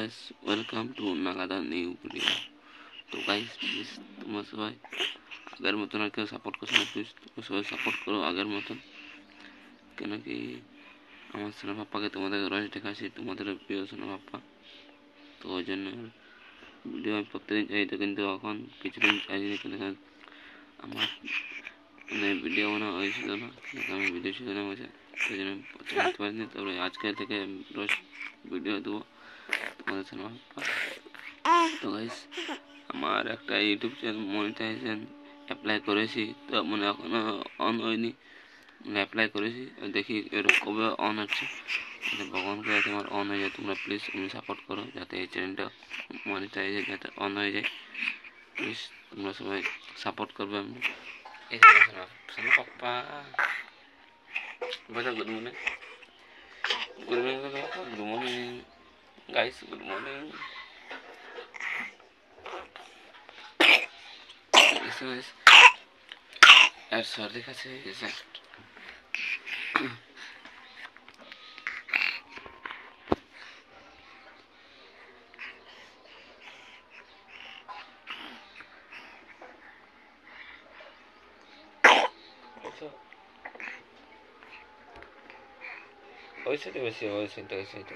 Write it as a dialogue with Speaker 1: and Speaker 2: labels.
Speaker 1: Guys, welcome to নাগাদা new video. তো guys please তোমরা সবাই আগের মতন আর কেউ সাপোর্ট করছো না, প্লিজ তোমরা সবাই সাপোর্ট করো আগের মতন। কেন কি আমার সোনা পাপ্পাকে তোমাদের রোজ দেখাচ্ছি, তোমাদের প্রিয় সোনা পাপ্পা। তো ওই জন্য ভিডিও আমি প্রত্যেকদিন চাইতো, কিন্তু এখন কিছুদিন চাইনি, কিন্তু আমার মানে ভিডিও বানানো হয়েছিল না, আমি ভিডিও ছিল না বসে, সেই জন্য করতে পারিনি। তবে আজকে থেকে রোজ ভিডিও দেবো তোমাদের সোনা পাপ্পা। তো গাইস আমার একটা ইউটিউব চ্যানেল মনিটাইজেশন অ্যাপ্লাই করেছি, তো মানে এখনো অন হয়নি, মানে অ্যাপ্লাই করেছি, দেখি এর কবে অন হচ্ছে। ভগবানকে যাতে আমার অন হয়ে যায়, তোমরা প্লিজ আমি সাপোর্ট করো যাতে এই চ্যানেলটা মনিটাইজে যাতে অন হয়ে যায়। প্লিজ তোমরা সবাই সাপোর্ট করবে। আমি এই সোনা পাপ্পা বলো good morning, good morning, good morning guys, good morning. আর সর্দি কাছে হয়ে গেছে। ওই সাইডে বেশি, ওই সাইডে, ওই সাইডে।